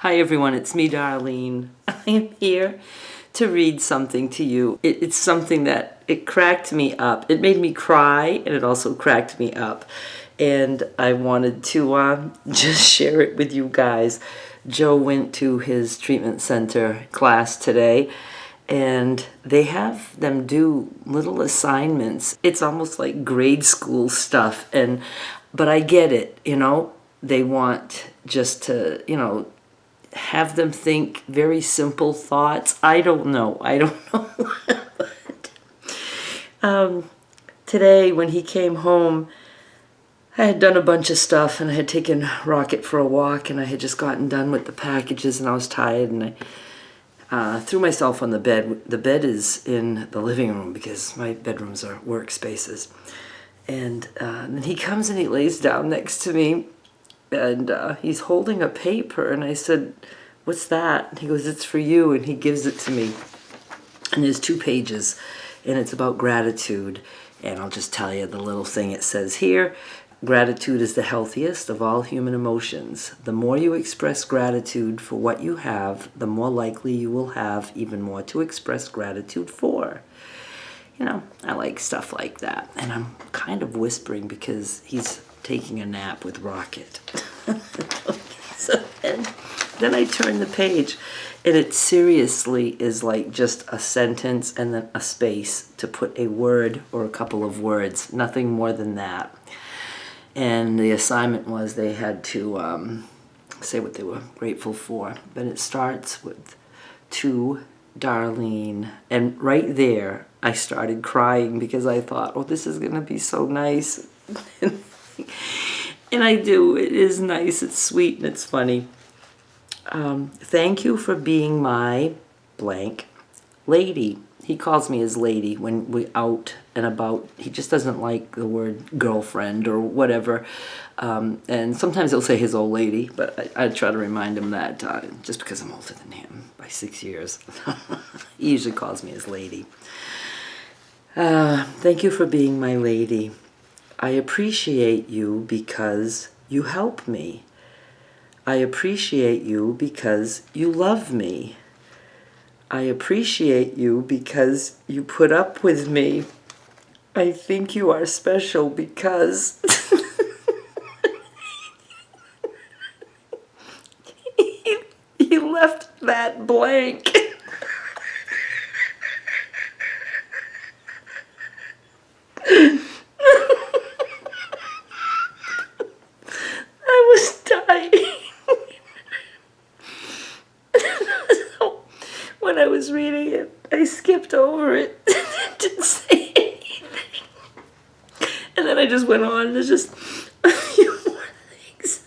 Hi everyone, it's me, Darlene. I am here to read something to you. It's something that it cracked me up. It made me cry and it also cracked me up. And I wanted to just share it with you guys. Joe went to his treatment center class today and they have them do little assignments. It's almost like grade school stuff, but I get it, They want just to, have them think very simple thoughts. I don't know. But, today when he came home, I had done a bunch of stuff and I had taken Rocket for a walk and I had just gotten done with the packages and I was tired and I threw myself on the bed. The bed is in the living room because my bedrooms are workspaces. And then he comes and he lays down next to me and he's holding a paper and I said, "What's that?" And he goes, "It's for you," and he gives it to me. And there's 2 pages and it's about gratitude. And I'll just tell you the little thing it says here. Gratitude is the healthiest of all human emotions. The more you express gratitude for what you have, the more likely you will have even more to express gratitude for. I like stuff like that. And I'm kind of whispering because he's taking a nap with Rocket. So then I turn the page and it seriously is like just a sentence and then a space to put a word or a couple of words, nothing more than that. And the assignment was they had to say what they were grateful for. But it starts with "to Darlene." And right there, I started crying because I thought, oh, this is going to be so nice. And I do. It is nice. It's sweet and it's funny. Thank you for being my blank lady. He calls me his lady when we're out and about. He just doesn't like the word girlfriend or whatever. And sometimes he'll say his old lady, but I try to remind him that just because I'm older than him by 6 years. He usually calls me his lady. Thank you for being my lady. I appreciate you because you help me. I appreciate you because you love me. I appreciate you because you put up with me. I think you are special because he left that blank. I was dying. So when I was reading it, I skipped over it. Didn't say anything. And then I just went on. There's just a few more things.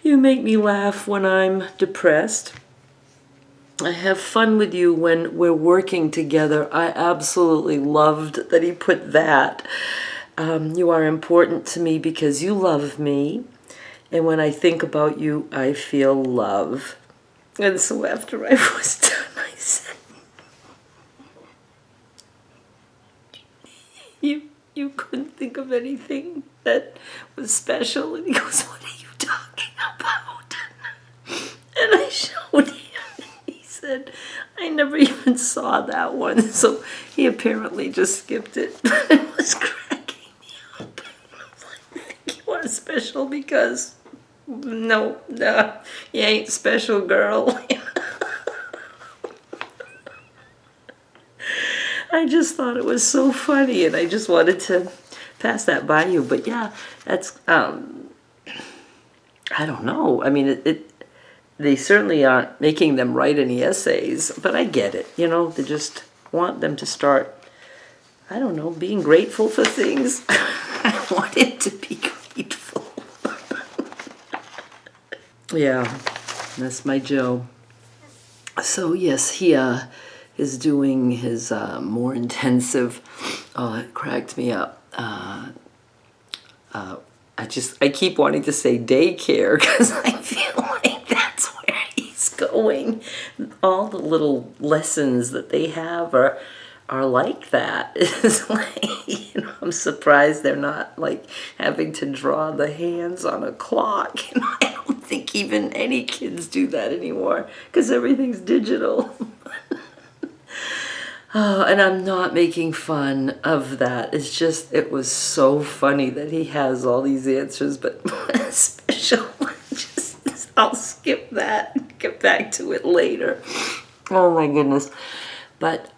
You make me laugh when I'm depressed. I have fun with you when we're working together. I absolutely loved that he put that. You are important to me because you love me. And when I think about you, I feel love. And so after I was done, I said, you couldn't think of anything that was special? And he goes, what are you talking about? And I showed him. He said, I never even saw that one. So he apparently just skipped it. But it was cracking me up. I was like, I think you are special because... No, you ain't special, girl. I just thought it was so funny, and I just wanted to pass that by you. But yeah, that's I don't know. I mean, they certainly aren't making them write any essays, but I get it. They just want them to start, I don't know, being grateful for things. I want it to be grateful. Yeah, that's my Joe. So yes, he is doing his more intensive. Oh, it cracked me up. I keep wanting to say daycare because I feel like that's where he's going. All the little lessons that they have are like that. It's like, I'm surprised they're not like having to draw the hands on a clock. I don't think even any kids do that anymore because everything's digital. Oh, and I'm not making fun of that. It's just, it was so funny that he has all these answers, but a special one, just, I'll skip that and get back to it later. Oh my goodness. But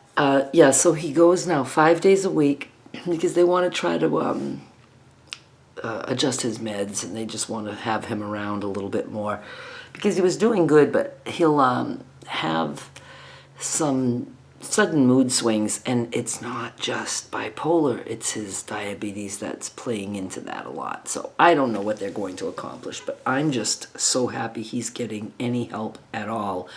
yeah, so he goes now 5 days a week because they want to try to adjust his meds, and they just want to have him around a little bit more because he was doing good, but he'll have some sudden mood swings, and it's not just bipolar, it's his diabetes that's playing into that a lot. So I don't know what they're going to accomplish, but I'm just so happy he's getting any help at all.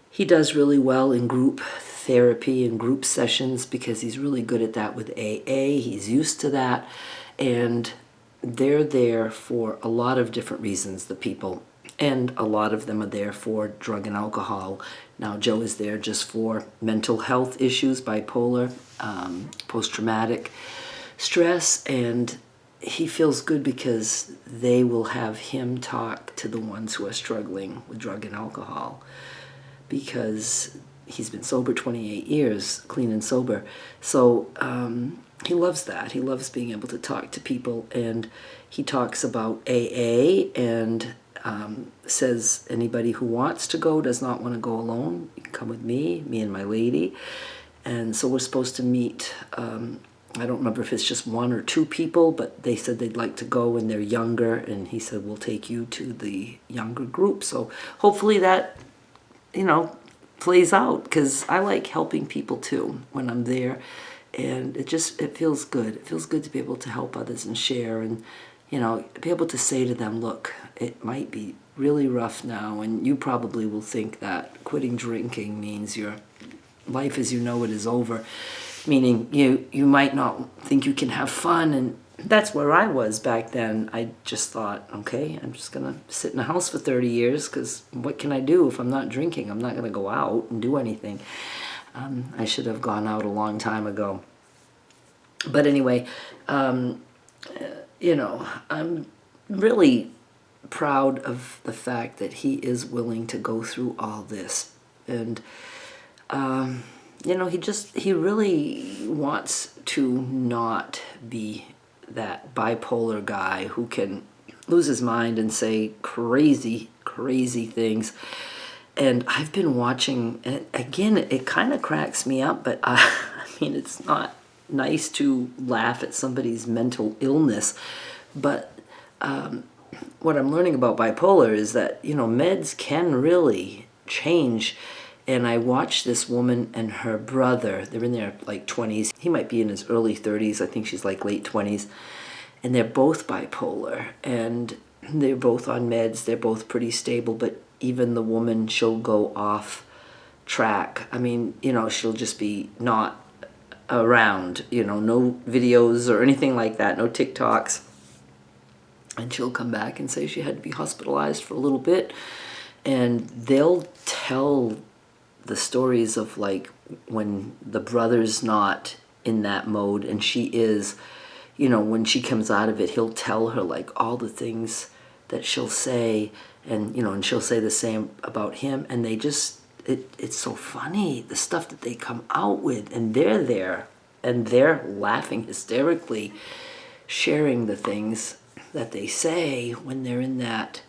He does really well in group therapy and group sessions because he's really good at that with AA. He's used to that, and they're there for a lot of different reasons, the people, and a lot of them are there for drug and alcohol. Now Joe is there just for mental health issues, bipolar, post-traumatic stress, and he feels good because they will have him talk to the ones who are struggling with drug and alcohol, because he's been sober 28 years, clean and sober. So he loves that. He loves being able to talk to people, and he talks about AA and says anybody who wants to go, does not want to go alone, you can come with me and my lady. And so we're supposed to meet, I don't remember if it's just 1 or 2 people, but they said they'd like to go when they're younger, and he said, we'll take you to the younger group. So hopefully that, you know, plays out, because I like helping people too when I'm there, and it feels good. It feels good to be able to help others and share, and you know, be able to say to them, look, it might be really rough now, and you probably will think that quitting drinking means your life as you know it is over, meaning you might not think you can have fun. And that's where I was back then. I just thought, okay, I'm just gonna sit in a house for 30 years because what can I do if I'm not drinking? I'm not gonna go out and do anything. I should have gone out a long time ago. But anyway, you know, I'm really proud of the fact that he is willing to go through all this. And, you know, he really wants to not be that bipolar guy who can lose his mind and say crazy, crazy things. And I've been watching, and again, it kind of cracks me up, but I mean, it's not nice to laugh at somebody's mental illness, but what I'm learning about bipolar is that, you know, meds can really change. And I watched this woman and her brother, they're in their like 20s, he might be in his early 30s, I think she's like late 20s, and they're both bipolar, and they're both on meds, they're both pretty stable, but even the woman, she'll go off track. I mean, you know, she'll just be not around, you know, no videos or anything like that, no TikToks. And she'll come back and say she had to be hospitalized for a little bit. And they'll tell the stories of like when the brother's not in that mode and she is, you know, when she comes out of it, he'll tell her like all the things that she'll say, and, you know, and she'll say the same about him. And they just, it's so funny, the stuff that they come out with, and they're there and they're laughing hysterically, sharing the things that they say when they're in that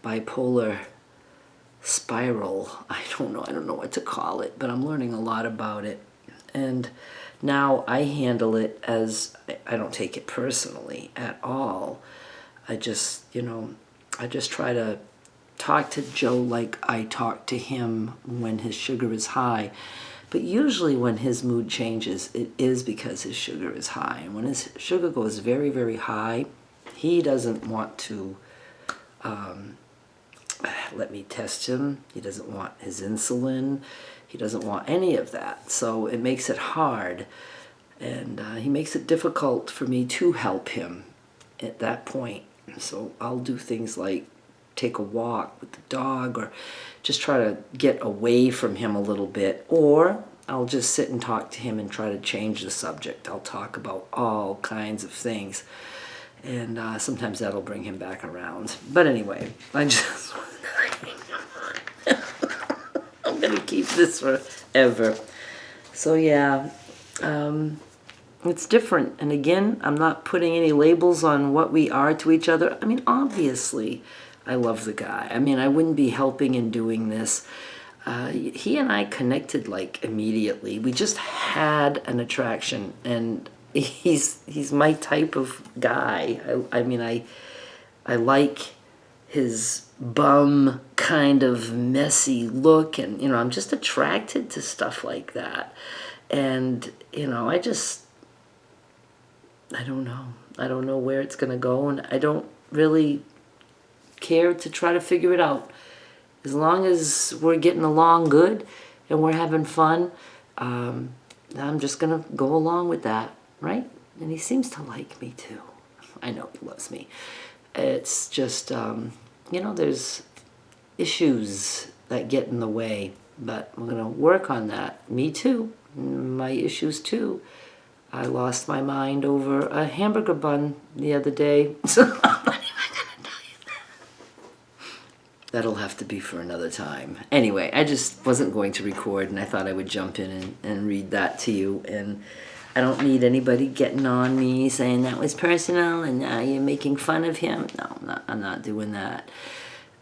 bipolar spiral. I don't know what to call it, but I'm learning a lot about it. And now I handle it as, I don't take it personally at all. I just, you know, I just try to talk to Joe like I talk to him when his sugar is high. But usually when his mood changes, it is because his sugar is high. And when his sugar goes very, very high, he doesn't want to let me test him. He doesn't want his insulin. He doesn't want any of that. So it makes it hard. And he makes it difficult for me to help him at that point. So I'll do things like take a walk with the dog, or just try to get away from him a little bit, or I'll just sit and talk to him and try to change the subject. I'll talk about all kinds of things. And sometimes that'll bring him back around. But anyway, I just... I'm going to keep this forever. So yeah, it's different. And again, I'm not putting any labels on what we are to each other. I mean, obviously, I love the guy. I mean, I wouldn't be helping and doing this. He and I connected like immediately. We just had an attraction, and he's my type of guy. I mean, I like his bum kind of messy look, and you know, I'm just attracted to stuff like that. And you know, I don't know where it's gonna go, and I don't really care to try to figure it out. As long as we're getting along good and we're having fun, I'm just gonna go along with that, right? And he seems to like me too. I know he loves me. It's just, you know, there's issues that get in the way, but we're gonna work on that. Me too, my issues too. I lost my mind over a hamburger bun the other day, so I'm not even gonna tell you that. That'll have to be for another time. Anyway, I just wasn't going to record, and I thought I would jump in and read that to you. And I don't need anybody getting on me saying that was personal and now you're making fun of him. No, I'm not doing that.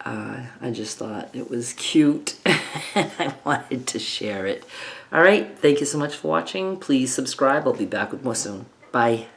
I just thought it was cute and I wanted to share it. All right, thank you so much for watching. Please subscribe. I'll be back with more soon. Bye.